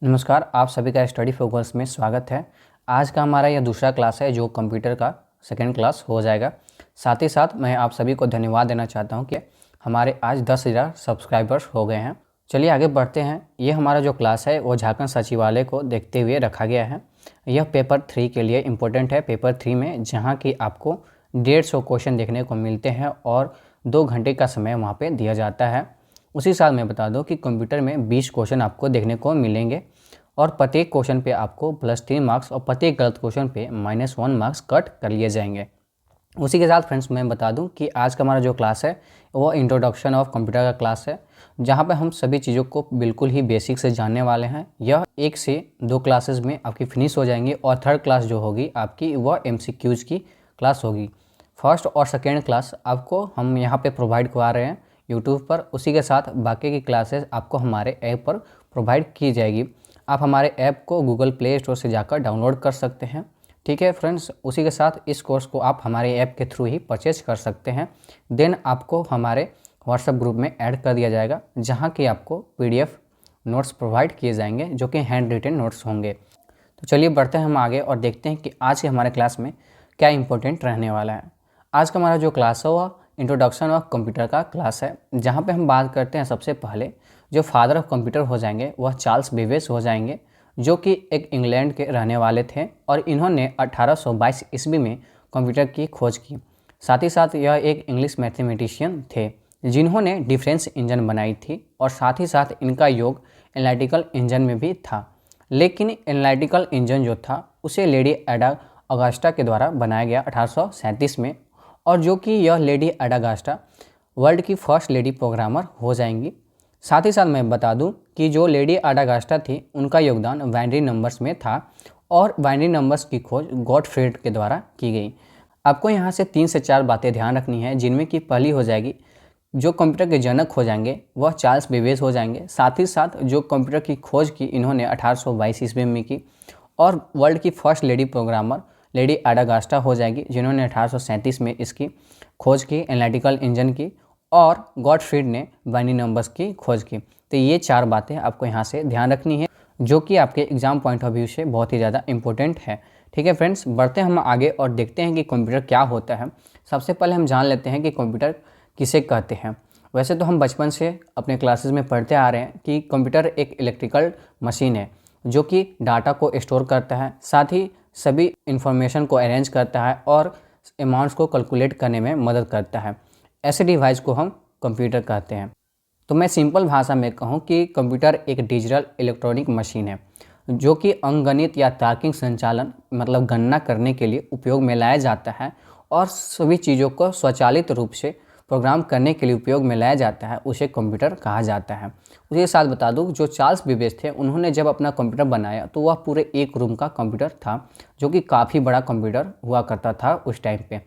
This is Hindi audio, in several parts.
नमस्कार, आप सभी का स्टडी फोकस में स्वागत है। आज का हमारा यह दूसरा क्लास है जो कंप्यूटर का सेकंड क्लास हो जाएगा। साथ ही साथ मैं आप सभी को धन्यवाद देना चाहता हूं कि हमारे आज 10,000 सब्सक्राइबर्स हो गए हैं। चलिए आगे बढ़ते हैं। ये हमारा जो क्लास है वो झारखंड सचिवालय को देखते हुए रखा गया है। यह पेपर 3 के लिए इम्पोर्टेंट है। पेपर 3 में जहाँ कि आपको 150 क्वेश्चन देखने को मिलते हैं और 2 घंटे का समय वहाँ पर दिया जाता है। उसी साल मैं बता दूं कि कंप्यूटर में 20 क्वेश्चन आपको देखने को मिलेंगे और प्रत्येक क्वेश्चन पे आपको +3 मार्क्स और प्रत्येक गलत क्वेश्चन पे -1 मार्क्स कट कर लिए जाएंगे। उसी के साथ फ्रेंड्स मैं बता दूं कि आज का हमारा जो क्लास है वो इंट्रोडक्शन ऑफ कंप्यूटर का क्लास है, जहां पे हम सभी चीज़ों को बिल्कुल ही बेसिक से जानने वाले हैं। यह 1 से 2 क्लासेस में आपकी फिनिश हो जाएंगी और थर्ड क्लास जो होगी आपकी वह MCQs की क्लास होगी। फर्स्ट और सेकेंड क्लास आपको हम यहाँ पर प्रोवाइड करवा रहे हैं यूट्यूब पर। उसी के साथ बाकी की क्लासेस आपको हमारे ऐप पर प्रोवाइड की जाएगी। आप हमारे ऐप को गूगल प्ले स्टोर से जाकर डाउनलोड कर सकते हैं। ठीक है फ्रेंड्स, उसी के साथ इस कोर्स को आप हमारे ऐप के थ्रू ही परचेज कर सकते हैं। देन आपको हमारे व्हाट्सएप ग्रुप में ऐड कर दिया जाएगा, जहां कि आपको PDF नोट्स प्रोवाइड किए जाएंगे जो कि हैंड रिटन नोट्स होंगे। तो चलिए बढ़ते हैं हम आगे और देखते हैं कि आज के हमारे क्लास में क्या इंपॉर्टेंट रहने वाला है। आज का हमारा जो क्लास है वह इंट्रोडक्शन ऑफ कंप्यूटर का क्लास है, जहाँ पे हम बात करते हैं सबसे पहले जो फादर ऑफ कंप्यूटर हो जाएंगे वह चार्ल्स बेबेज हो जाएंगे, जो कि एक इंग्लैंड के रहने वाले थे और इन्होंने 1822 ईस्वी में कंप्यूटर की खोज की। साथ ही साथ यह एक इंग्लिश मैथमेटिशियन थे जिन्होंने डिफरेंस इंजन बनाई थी और साथ ही साथ इनका योग एनालिटिकल इंजन में भी था। लेकिन एनालिटिकल इंजन जो था उसे लेडी एडा अगस्टा के द्वारा बनाया गया 1837 में, और जो कि यह लेडी एडागास्टा वर्ल्ड की फर्स्ट लेडी प्रोग्रामर हो जाएंगी। साथ ही साथ मैं बता दूं कि जो लेडी एडागास्टा थी उनका योगदान बाइनरी नंबर्स में था और बाइनरी नंबर्स की खोज गॉटफ्रीड के द्वारा की गई। आपको यहाँ से 3 से 4 बातें ध्यान रखनी है, जिनमें कि पहली हो जाएगी जो कंप्यूटर के जनक हो जाएंगे वह चार्ल्स बेबेज हो जाएंगे। साथ ही साथ जो कंप्यूटर की खोज की इन्होंने 1822 ईस्वी में की, और वर्ल्ड की फर्स्ट लेडी प्रोग्रामर लेडी एडागास्टा हो जाएगी जिन्होंने 1837 में इसकी खोज की, एनालिटिकल इंजन की, और गॉटफ्रीड ने बाइनरी नंबर्स की खोज की। तो ये 4 बातें आपको यहाँ से ध्यान रखनी है, जो कि आपके एग्जाम पॉइंट ऑफ व्यू से बहुत ही ज़्यादा इंपॉर्टेंट है। ठीक है फ्रेंड्स, बढ़ते हैं हम आगे और देखते हैं कि कंप्यूटर क्या होता है। सबसे पहले हम जान लेते हैं कि कंप्यूटर किसे कहते हैं। वैसे तो हम बचपन से अपने क्लासेस में पढ़ते आ रहे हैं कि कंप्यूटर एक इलेक्ट्रिकल मशीन है जो कि डाटा को स्टोर करता है, साथ ही सभी इंफॉर्मेशन को अरेंज करता है और अमाउंट्स को कैलकुलेट करने में मदद करता है। ऐसे डिवाइस को हम कंप्यूटर कहते हैं। तो मैं सिंपल भाषा में कहूँ कि कंप्यूटर एक डिजिटल इलेक्ट्रॉनिक मशीन है जो कि अंकगणित या तार्किक संचालन मतलब गणना करने के लिए उपयोग में लाया जाता है और सभी चीज़ों को स्वचालित रूप से प्रोग्राम करने के लिए उपयोग में लाया जाता है, उसे कंप्यूटर कहा जाता है। उसके साथ बता दूं जो चार्ल्स बेबेज थे उन्होंने जब अपना कंप्यूटर बनाया तो वह पूरे 1 रूम का कंप्यूटर था, जो कि काफ़ी बड़ा कंप्यूटर हुआ करता था उस टाइम पे।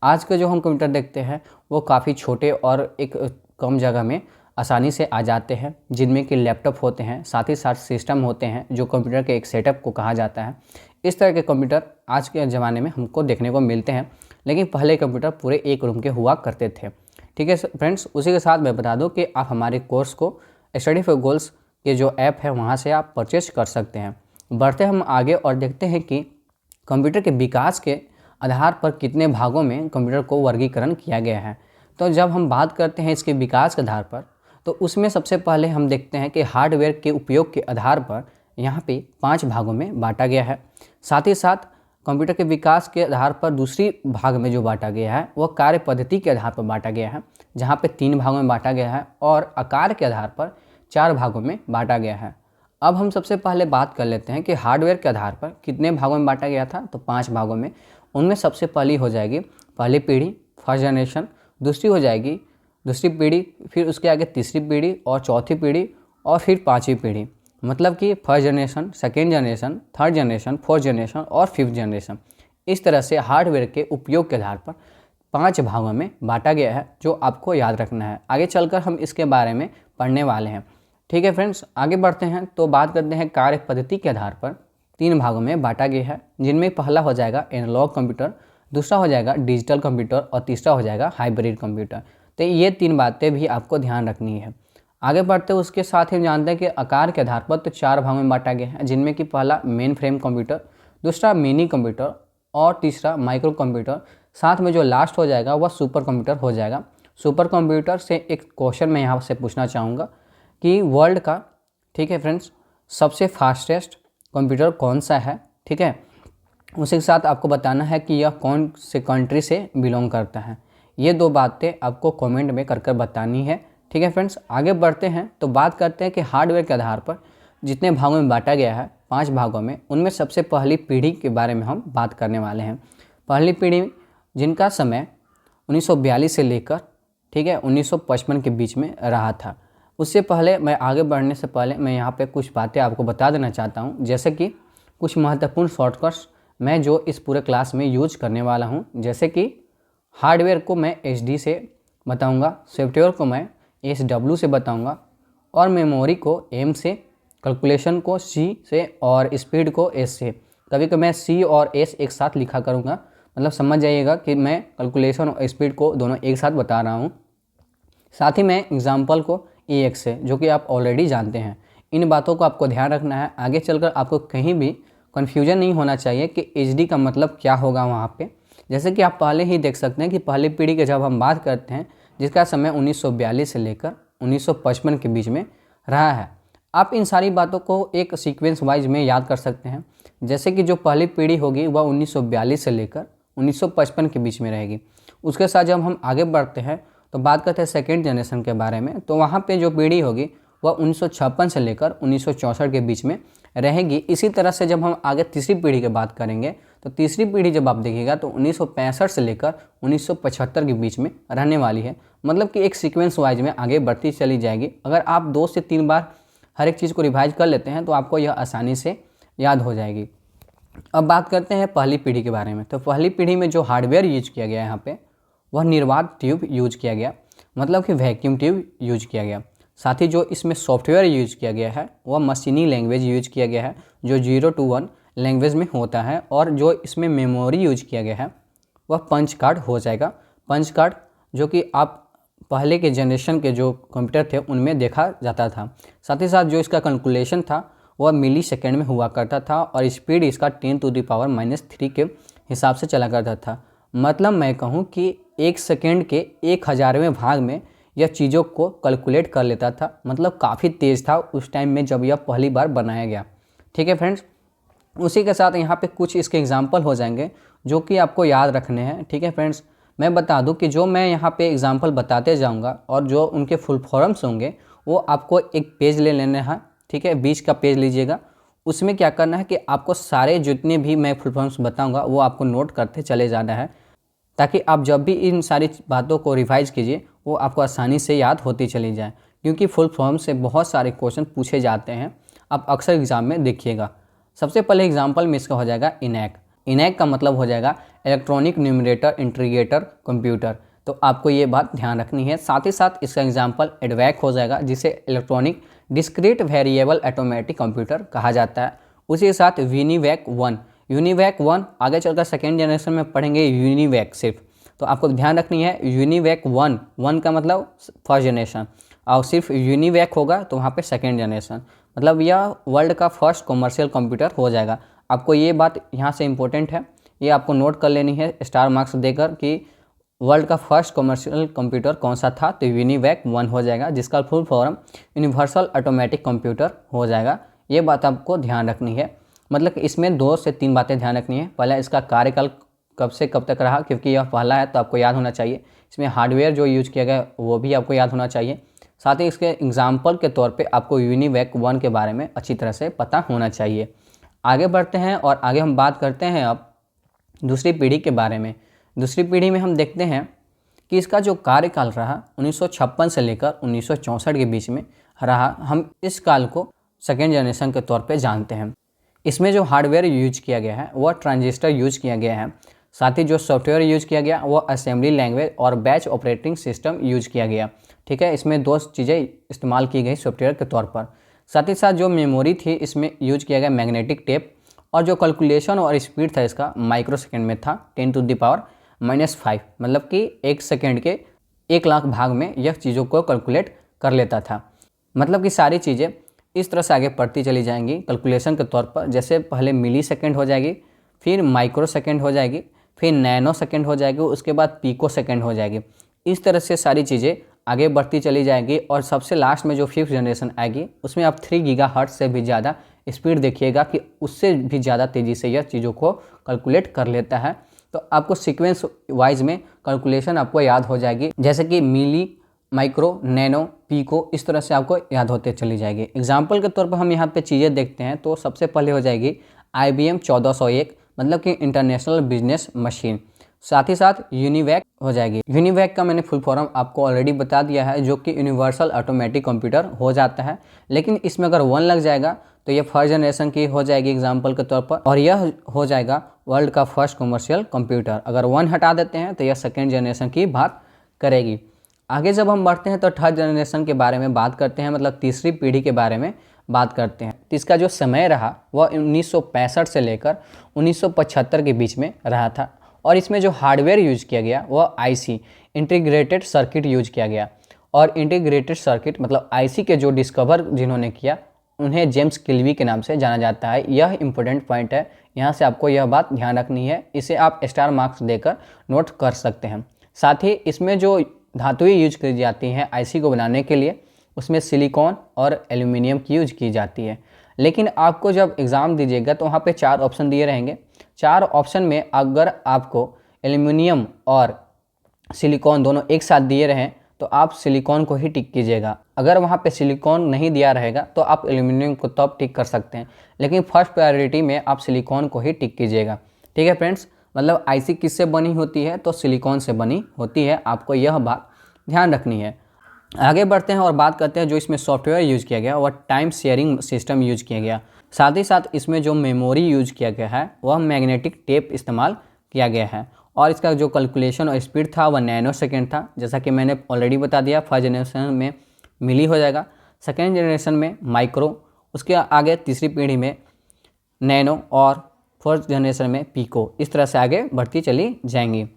आज के जो हम कंप्यूटर देखते हैं वो काफ़ी छोटे और एक कम जगह में आसानी से आ जाते हैं, जिनमें कि लैपटॉप होते हैं, साथ ही साथ सिस्टम होते हैं जो कंप्यूटर के एक सेटअप को कहा जाता है। इस तरह के कंप्यूटर आज के ज़माने में हमको देखने को मिलते हैं, लेकिन पहले कंप्यूटर पूरे 1 रूम के हुआ करते थे। ठीक है फ्रेंड्स, उसी के साथ मैं बता दूं कि आप हमारे कोर्स को स्टडी फॉर गोल्स के जो ऐप है वहां से आप परचेज कर सकते हैं। बढ़ते हम आगे और देखते हैं कि कंप्यूटर के विकास के आधार पर कितने भागों में कंप्यूटर को वर्गीकरण किया गया है। तो जब हम बात करते हैं इसके विकास के आधार पर, तो उसमें सबसे पहले हम देखते हैं कि हार्डवेयर के उपयोग के आधार पर यहाँ पे 5 भागों में बांटा गया है। साथ ही साथ कंप्यूटर के विकास के आधार पर दूसरी भाग में जो बांटा गया है वह कार्य पद्धति के आधार पर बांटा गया है, जहाँ पे 3 भागों में बांटा गया है, और आकार के आधार पर 4 भागों में बांटा गया है। अब हम सबसे पहले बात कर लेते हैं कि हार्डवेयर के आधार पर कितने भागों में बांटा गया था। तो 5 भागों में। उनमें सबसे पहली हो जाएगी पहली पीढ़ी, फर्स्ट जनरेशन। दूसरी हो जाएगी दूसरी पीढ़ी, फिर उसके आगे तीसरी पीढ़ी और चौथी पीढ़ी और फिर 5वीं पीढ़ी। मतलब कि first generation, second generation, third generation, fourth generation और 5th जनरेशन। इस तरह से हार्डवेयर के उपयोग के आधार पर 5 भागों में बांटा गया है, जो आपको याद रखना है। आगे चलकर हम इसके बारे में पढ़ने वाले हैं। ठीक है फ्रेंड्स, आगे बढ़ते हैं तो बात करते हैं कार्य पद्धति के आधार पर 3 भागों में बांटा गया है, जिनमें पहला हो जाएगा एनालॉग कंप्यूटर, दूसरा हो जाएगा डिजिटल कंप्यूटर और तीसरा हो जाएगा हाइब्रिड कंप्यूटर। तो ये 3 बातें भी आपको ध्यान रखनी है। आगे बढ़ते उसके साथ ही हम जानते हैं कि आकार के आधार पर तो 4 भागों में बांटा गया है, जिनमें कि पहला मेन फ्रेम कंप्यूटर, दूसरा मिनी कंप्यूटर और तीसरा माइक्रो कंप्यूटर। साथ में जो लास्ट हो जाएगा वह सुपर कंप्यूटर हो जाएगा। सुपर कंप्यूटर से एक क्वेश्चन मैं यहाँ से पूछना चाहूँगा कि वर्ल्ड का, ठीक है फ्रेंड्स, सबसे फास्टेस्ट कंप्यूटर कौन सा है, ठीक है। उसी के साथ आपको बताना है कि यह कौन से कंट्री से बिलोंग करता है। ये 2 बातें आपको कमेंट में कर बतानी है, ठीक है फ्रेंड्स। आगे बढ़ते हैं तो बात करते हैं कि हार्डवेयर के आधार पर जितने भागों में बांटा गया है, 5 भागों में, उनमें सबसे पहली पीढ़ी के बारे में हम बात करने वाले हैं। पहली पीढ़ी जिनका समय 1942 से लेकर, ठीक है, 1955 के बीच में रहा था। उससे पहले मैं आगे बढ़ने से पहले मैं यहाँ पे कुछ बातें आपको बता देना चाहता हूँ, जैसे कि कुछ महत्वपूर्ण शॉर्टकट्स मैं जो इस पूरे क्लास में यूज करने वाला हूँ। जैसे कि हार्डवेयर को मैं HD से बताऊँगा, सॉफ्टवेयर को मैं SW से बताऊँगा और मेमोरी को M से, कैलकुलेशन को C से और स्पीड को S से। कभी कभी मैं C और S एक साथ लिखा करूँगा, मतलब समझ जाइएगा कि मैं कैलकुलेशन और स्पीड को दोनों एक साथ बता रहा हूँ। साथ ही मैं एग्जाम्पल को EX से, जो कि आप ऑलरेडी जानते हैं। इन बातों को आपको ध्यान रखना है, आगे चलकर आपको कहीं भी कन्फ्यूजन नहीं होना चाहिए कि HD का मतलब क्या होगा वहाँ पे। जैसे कि आप पहले ही देख सकते हैं कि पहली पीढ़ी की जब हम बात करते हैं, जिसका समय 1942 से लेकर 1955 के बीच में रहा है, आप इन सारी बातों को एक सीक्वेंस वाइज में याद कर सकते हैं। जैसे कि जो पहली पीढ़ी होगी वह 1942 से लेकर 1955 के बीच में रहेगी। उसके साथ जब हम आगे बढ़ते हैं तो बात करते हैं सेकेंड जनरेशन के बारे में, तो वहाँ पे जो पीढ़ी होगी वह 1956 से लेकर 1964 के बीच में रहेगी। इसी तरह से जब हम आगे तीसरी पीढ़ी की बात करेंगे तो तीसरी पीढ़ी जब आप देखिएगा तो 1965 से लेकर 1975 के बीच में रहने वाली है। मतलब कि एक सीक्वेंस वाइज में आगे बढ़ती चली जाएगी। अगर आप 2 से 3 बार हर एक चीज़ को रिवाइज कर लेते हैं तो आपको यह आसानी से याद हो जाएगी। अब बात करते हैं पहली पीढ़ी के बारे में। तो पहली पीढ़ी में जो हार्डवेयर यूज किया गया है यहाँ पे, वह निर्वात ट्यूब यूज किया गया, मतलब कि वैक्यूम ट्यूब यूज किया गया। साथ ही जो इसमें सॉफ्टवेयर यूज किया गया है वह मशीनी लैंग्वेज यूज किया गया है, जो 0 to 1 लैंग्वेज में होता है। और जो इसमें मेमोरी यूज किया गया है वह पंच कार्ड हो जाएगा। पंच कार्ड जो कि आप पहले के जनरेशन के जो कंप्यूटर थे उनमें देखा जाता था। साथ ही साथ जो इसका कैलकुलेशन था वह मिली सेकेंड में हुआ करता था और स्पीड इसका 10⁻³ के हिसाब से चला करता था। मतलब मैं कहूँ कि 1 सेकेंड के 1000वें भाग में यह चीज़ों को कैलकुलेट कर लेता था। मतलब काफ़ी तेज़ था उस टाइम में जब यह पहली बार बनाया गया, ठीक है फ्रेंड्स। उसी के साथ यहाँ पे कुछ इसके एग्जाम्पल हो जाएंगे जो कि आपको याद रखने हैं, ठीक है फ्रेंड्स। मैं बता दूं कि जो मैं यहाँ पे एग्जाम्पल बताते जाऊँगा और जो उनके फुल फॉर्म्स होंगे वो आपको एक पेज ले लेना है, ठीक है, बीच का पेज लीजिएगा। उसमें क्या करना है कि आपको सारे जितने भी मैं फुल फॉर्म्स बताऊँगा वो आपको नोट करते चले जाना है, ताकि आप जब भी इन सारी बातों को रिवाइज कीजिए वो आपको आसानी से याद होती चली जाए। क्योंकि फुल फॉर्म से बहुत सारे क्वेश्चन पूछे जाते हैं, आप अक्सर एग्जाम में देखिएगा। सबसे पहले एग्जाम्पल में इसका हो जाएगा इनैक। इनैक का मतलब हो जाएगा इलेक्ट्रॉनिक न्यूमरेटर इंटीग्रेटर कंप्यूटर। तो आपको ये बात ध्यान रखनी है। साथ ही साथ इसका एग्जाम्पल एडवैक हो जाएगा, जिसे electronic discrete variable automatic computer कहा जाता है। उसी के साथ यूनिवैक 1, यूनिवैक 1 आगे चलकर सेकेंड जनरेशन में पढ़ेंगे यूनिवैक सिर्फ। तो आपको ध्यान रखनी है यूनिवैक 1 का मतलब फर्स्ट जनरेशन, और सिर्फ यूनिवैक होगा तो वहाँ पे सेकेंड जनरेशन, मतलब यह वर्ल्ड का फर्स्ट कमर्शियल कंप्यूटर हो जाएगा। आपको ये बात यहाँ से इम्पोर्टेंट है, ये आपको नोट कर लेनी है स्टार मार्क्स देकर कि वर्ल्ड का फर्स्ट कमर्शियल कंप्यूटर कौन सा था। तो यूनिवैक 1 हो जाएगा, जिसका full form universal automatic computer हो जाएगा। ये बात आपको ध्यान रखनी है। मतलब कि इसमें 2 से 3 बातें ध्यान रखनी है। पहला, इसका कार्यकाल कब से कब तक रहा, क्योंकि यह पहला है तो आपको याद होना चाहिए। इसमें हार्डवेयर जो यूज किया गया वो भी आपको याद होना चाहिए। साथ ही इसके एग्जाम्पल के तौर पे आपको यूनिवैक 1 के बारे में अच्छी तरह से पता होना चाहिए। आगे बढ़ते हैं और आगे हम बात करते हैं अब दूसरी पीढ़ी के बारे में। दूसरी पीढ़ी में हम देखते हैं कि इसका जो कार्यकाल रहा 1956 से लेकर 1964 के बीच में रहा। हम इस काल को सेकेंड जनरेशन के तौर पे जानते हैं। इसमें जो हार्डवेयर यूज किया गया है वह ट्रांजिस्टर यूज किया गया है। साथ ही जो सॉफ्टवेयर यूज किया गया वो असेंबली लैंग्वेज और बैच ऑपरेटिंग सिस्टम यूज किया गया, ठीक है। इसमें 2 चीज़ें इस्तेमाल की गई सॉफ्टवेयर के तौर पर। साथ ही साथ जो मेमोरी थी इसमें यूज किया गया मैग्नेटिक टेप, और जो कैलकुलेशन और स्पीड था इसका माइक्रो सेकेंड में था 10⁻⁵, मतलब कि 1 सेकेंड के 1 लाख भाग में यह चीज़ों को कैलकुलेट कर लेता था। मतलब कि सारी चीज़ें इस तरह से आगे बढ़ती चली जाएंगी कैलकुलेशन के तौर पर। जैसे पहले मिली सेकेंड हो जाएगी, फिर माइक्रो सेकेंड हो जाएगी, फिर नैनो सेकेंड हो जाएगी, उसके बाद पिको सेकेंड हो जाएगी। इस तरह से सारी चीज़ें आगे बढ़ती चली जाएंगी और सबसे लास्ट में जो 5th जनरेशन आएगी उसमें आप 3 गीगाहर्ट्ज़ से भी ज़्यादा स्पीड देखिएगा कि उससे भी ज़्यादा तेज़ी से यह चीज़ों को कैलकुलेट कर लेता है। तो आपको सीक्वेंस वाइज में कैलकुलेशन आपको याद हो जाएगी, जैसे कि मिली, माइक्रो, नैनो, पिको, इस तरह से आपको याद होते चली जाएगी। एग्जाम्पल के तौर पर हम यहाँ पे चीज़ें देखते हैं तो सबसे पहले हो जाएगी IBM 1401, मतलब कि इंटरनेशनल बिजनेस मशीन। साथ ही साथ यूनिवैक हो जाएगी। यूनिवैक का मैंने फुल फॉर्म आपको ऑलरेडी बता दिया है, जो कि यूनिवर्सल ऑटोमेटिक कंप्यूटर हो जाता है। लेकिन इसमें अगर 1 लग जाएगा तो ये 1st जनरेशन की हो जाएगी एग्जाम्पल के तौर पर, और यह हो जाएगा वर्ल्ड का फर्स्ट कमर्शियल कंप्यूटर। अगर 1 हटा देते हैं तो यह 2nd जनरेशन की बात करेगी। आगे जब हम बढ़ते हैं तो 3rd जनरेशन के बारे में बात करते हैं, मतलब तीसरी पीढ़ी के बारे में बात करते हैं। तो इसका जो समय रहा वह 1965 से लेकर 1975 के बीच में रहा था, और इसमें जो हार्डवेयर यूज किया गया वह IC इंटीग्रेटेड सर्किट यूज किया गया। और इंटीग्रेटेड सर्किट मतलब IC के जो डिस्कवर जिन्होंने किया उन्हें जेम्स किल्वी के नाम से जाना जाता है। यह इंपॉर्टेंट पॉइंट है, यहाँ से आपको यह बात ध्यान रखनी है, इसे आप स्टार मार्क्स देकर नोट कर सकते हैं। साथ ही इसमें जो धातुएं यूज की जाती हैं IC को बनाने के लिए, उसमें सिलिकॉन और एल्यूमिनियम की यूज की जाती है। लेकिन आपको जब एग्ज़ाम दीजिएगा तो वहाँ पे 4 ऑप्शन दिए रहेंगे। 4 ऑप्शन में अगर आपको एल्यूमिनियम और सिलिकॉन दोनों एक साथ दिए रहें तो आप सिलिकॉन को ही टिक कीजिएगा। अगर वहाँ पे सिलिकॉन नहीं दिया रहेगा तो आप एल्यूमिनियम को तो आप टिक कर सकते हैं, लेकिन फर्स्ट प्रायोरिटी में आप सिलिकॉन को ही टिक कीजिएगा। ठीक है फ्रेंड्स, मतलब IC किससे बनी होती है तो सिलिकॉन से बनी होती है, आपको यह बात ध्यान रखनी है। आगे बढ़ते हैं और बात करते हैं जो इसमें सॉफ्टवेयर यूज किया गया वह टाइम शेयरिंग सिस्टम यूज किया गया। साथ ही साथ इसमें जो मेमोरी यूज किया गया है वह मैग्नेटिक टेप इस्तेमाल किया गया है, और इसका जो कैलकुलेशन और स्पीड था वह नैनो सेकेंड था, जैसा कि मैंने ऑलरेडी बता दिया। 1st जनरेशन में मिली हो जाएगा, 2nd जनरेशन में माइक्रो, उसके आगे तीसरी पीढ़ी में नैनो, और 4th जनरेशन में पिको। इस तरह से आगे बढ़ती चली जाएंगी।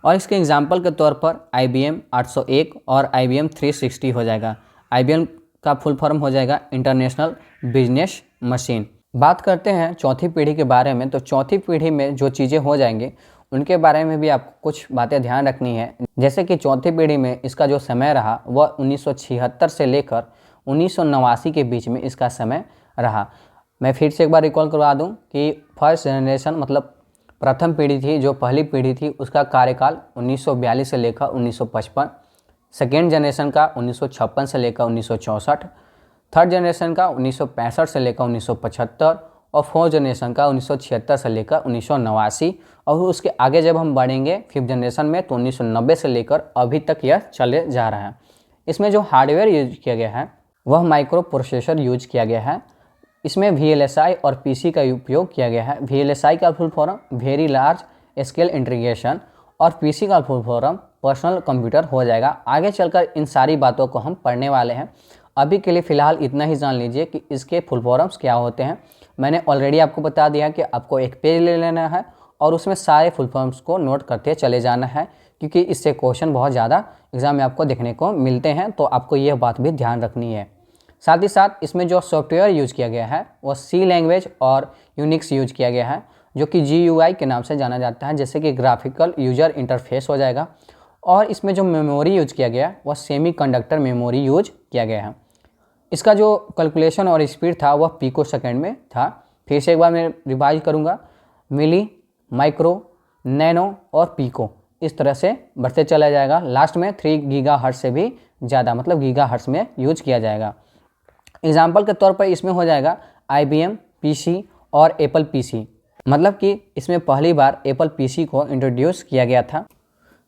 और इसके एग्जाम्पल के तौर पर IBM 801 और IBM 360 हो जाएगा। IBM का फुल फॉर्म हो जाएगा इंटरनेशनल बिजनेस मशीन। बात करते हैं चौथी पीढ़ी के बारे में, तो चौथी पीढ़ी में जो चीज़ें हो जाएंगी उनके बारे में भी आपको कुछ बातें ध्यान रखनी है। जैसे कि चौथी पीढ़ी में इसका जो समय रहा वह 1976 से लेकर 1989 के बीच में इसका समय रहा। मैं फिर से एक बार रिकॉल करवा दूं कि 1st जनरेशन मतलब प्रथम पीढ़ी थी, जो पहली पीढ़ी थी, उसका कार्यकाल 1942 से लेकर 1955, 2nd जनरेशन का 1956 से लेकर 1964, 3rd जनरेशन का 1965 से लेकर 1975, और 4th जनरेशन का 1976 से लेकर 1989, और उसके आगे जब हम बढ़ेंगे 5th जनरेशन में तो 1990 से लेकर अभी तक यह चले जा रहा है। इसमें जो हार्डवेयर यूज किया गया है वह माइक्रो प्रोसेसर यूज किया गया है। इसमें VLSI और PC का उपयोग किया गया है। VLSI का full form very large scale integration, और PC का फुल फॉर्म पर्सनल कंप्यूटर हो जाएगा। आगे चलकर इन सारी बातों को हम पढ़ने वाले हैं। अभी के लिए फ़िलहाल इतना ही जान लीजिए कि इसके फुल फॉर्म्स क्या होते हैं। मैंने ऑलरेडी आपको बता दिया कि आपको एक पेज ले लेना है और उसमें सारे फुल फॉर्म्स को नोट करते चले जाना है, क्योंकि इससे क्वेश्चन बहुत ज़्यादा एग्ज़ाम में आपको देखने को मिलते हैं, तो आपको यह बात भी ध्यान रखनी है। साथ ही साथ इसमें जो सॉफ्टवेयर यूज किया गया है वो C लैंग्वेज और यूनिक्स यूज किया गया है, जो कि GUI के नाम से जाना जाता है, जैसे कि ग्राफिकल यूजर इंटरफेस हो जाएगा। और इसमें जो मेमोरी यूज किया गया वह सेमीकंडक्टर मेमोरी यूज किया गया है। इसका जो कैलकुलेशन और स्पीड था वह पिको सेकेंड में था। फिर से एक बार मैं रिवाइज करूँगा, मिली, माइक्रो, नैनो और पिको, इस तरह से बढ़ते चला जाएगा। लास्ट में 3 गीगाहर्ट्ज़ से भी ज़्यादा, मतलब गीगाहर्ट्ज़ में यूज किया जाएगा। एग्जाम्पल के तौर पर इसमें हो जाएगा IBM PC और एप्पल PC, मतलब कि इसमें पहली बार एप्पल PC को इंट्रोड्यूस किया गया था।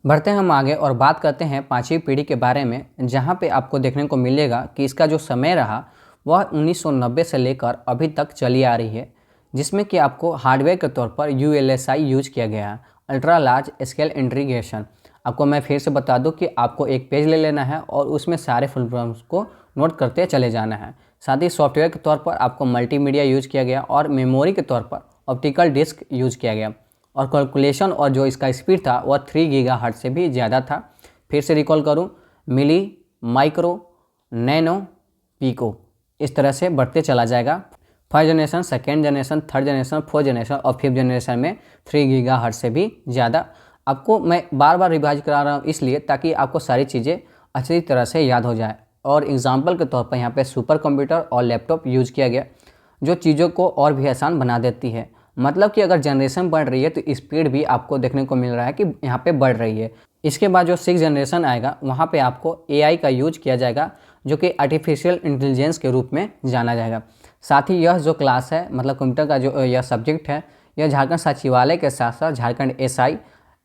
बढ़ते हैं हम आगे और बात करते हैं 5वीं पीढ़ी के बारे में, जहां पे आपको देखने को मिलेगा कि इसका जो समय रहा वह 1990 से लेकर अभी तक चली आ रही है, जिसमें कि आपको हार्डवेयर के तौर पर ULSI यूज किया गया है, अल्ट्रा लार्ज स्केल इंटीग्रेशन। आपको मैं फिर से बता दूं कि आपको एक पेज ले लेना है और उसमें सारे फुल फॉर्म्स को नोट करते चले जाना है। साथ ही सॉफ्टवेयर के तौर पर आपको मल्टीमीडिया यूज किया गया, और मेमोरी के तौर पर ऑप्टिकल डिस्क यूज किया गया, और कैलकुलेशन और जो इसका स्पीड था वह 3 गीगाहर्ट्ज़ से भी ज़्यादा था। फिर से रिकॉल करूं, मिली, माइक्रो, नैनो, पीको इस तरह से बढ़ते चला जाएगा। First generation, second generation, third generation, fourth generation और फिफ्थ जनरेशन में 3 गीगाहर्ट्ज़ से भी ज़्यादा। आपको मैं बार बार रिवाइज करा रहा हूँ इसलिए ताकि आपको सारी चीज़ें अच्छी तरह से याद हो जाए। और एग्जाम्पल के तौर पर यहाँ पे सुपर कंप्यूटर और लैपटॉप यूज़ किया गया जो चीज़ों को और भी आसान बना देती है। मतलब कि अगर जनरेशन बढ़ रही है तो स्पीड भी आपको देखने को मिल रहा है कि यहाँ पे बढ़ रही है। इसके बाद जो 6th जनरेशन आएगा वहाँ पे आपको AI का यूज किया जाएगा जो कि आर्टिफिशियल इंटेलिजेंस के रूप में जाना जाएगा। साथ ही यह जो क्लास है मतलब कंप्यूटर का जो यह सब्जेक्ट है यह झारखंड सचिवालय के साथ साथ झारखंड SI,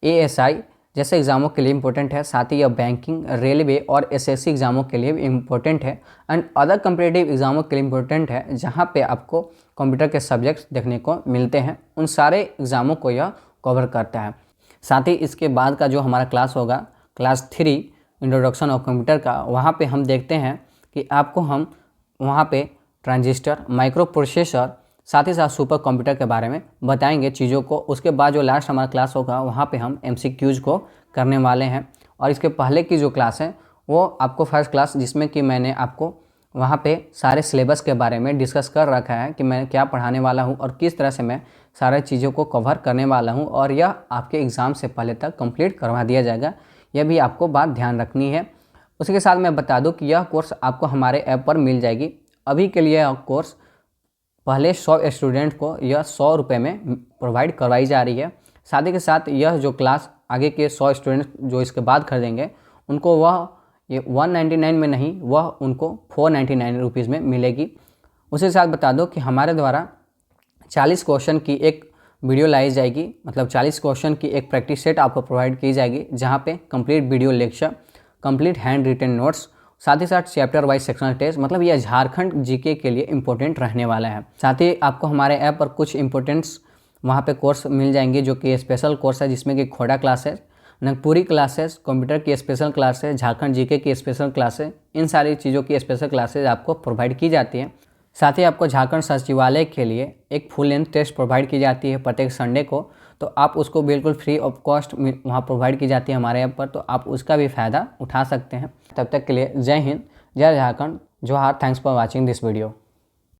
ASI जैसे एग्ज़ामों के लिए इम्पोर्टेंट है। साथ ही यह बैंकिंग, रेलवे और SSC एग्ज़ामों के लिए भी इम्पोर्टेंट है एंड अदर कम्पिटिटिव एग्ज़ामों के लिए इम्पोर्टेंट है जहाँ पे आपको कंप्यूटर के सब्जेक्ट्स देखने को मिलते हैं। उन सारे एग्ज़ामों को यह कवर करता है। साथ ही इसके बाद का जो हमारा क्लास होगा क्लास 3 इंट्रोडक्शन ऑफ कंप्यूटर का, वहाँ पे हम देखते हैं कि आपको हम वहाँ पे ट्रांजिस्टर, माइक्रो प्रोसेसर, साथ ही साथ सुपर कंप्यूटर के बारे में बताएंगे चीज़ों को। उसके बाद जो लास्ट हमारा क्लास होगा वहाँ पे हम MCQs को करने वाले हैं। और इसके पहले की जो क्लास है वो आपको फर्स्ट क्लास जिसमें कि मैंने आपको वहाँ पे सारे सिलेबस के बारे में डिस्कस कर रखा है कि मैं क्या पढ़ाने वाला हूँ और किस तरह से मैं सारे चीज़ों को कवर करने वाला हूँ और यह आपके एग्ज़ाम से पहले तक कंप्लीट करवा दिया जाएगा। यह भी आपको बात ध्यान रखनी है। उसी के साथ मैं बता दूं कि यह कोर्स आपको हमारे ऐप पर मिल जाएगी। अभी के लिए यह कोर्स पहले 100 स्टूडेंट को यह 100 रुपये में प्रोवाइड करवाई जा रही है। साथ ही के साथ यह जो क्लास आगे के 100 स्टूडेंट जो इसके बाद खरीदेंगे उनको वह ये 199 में नहीं वह उनको 499 रुपीज़ में मिलेगी। उसी के साथ बता दो कि हमारे द्वारा 40 क्वेश्चन की एक वीडियो लाई जाएगी, मतलब 40 क्वेश्चन की एक प्रैक्टिस सेट आपको प्रोवाइड की जाएगी जहाँ पे complete video lecture, complete handwritten notes, साथ ही साथ चैप्टर वाइज सेक्शनल टेस्ट, मतलब यह झारखंड जीके के लिए इंपॉर्टेंट रहने वाला है। साथ ही आपको हमारे ऐप पर कुछ इंपॉर्टेंट्स वहाँ पे कोर्स मिल जाएंगे जो कि स्पेशल कोर्स है जिसमें कि खोड़ा क्लासेस, नागपुरी क्लासेस, कंप्यूटर की स्पेशल क्लासेस, झारखंड जीके की स्पेशल क्लासेस, इन सारी चीज़ों की स्पेशल क्लासेस आपको प्रोवाइड की जाती हैं। साथ ही आपको झारखंड सचिवालय के लिए एक फुल लेंथ टेस्ट प्रोवाइड की जाती है प्रत्येक संडे को, तो आप उसको बिल्कुल फ्री ऑफ कॉस्ट वहाँ प्रोवाइड की जाती है हमारे ऐप पर, तो आप उसका भी फ़ायदा उठा सकते हैं। तब तक के लिए जय हिंद, जय झारखंड, जोहार। Thanks for watching this video.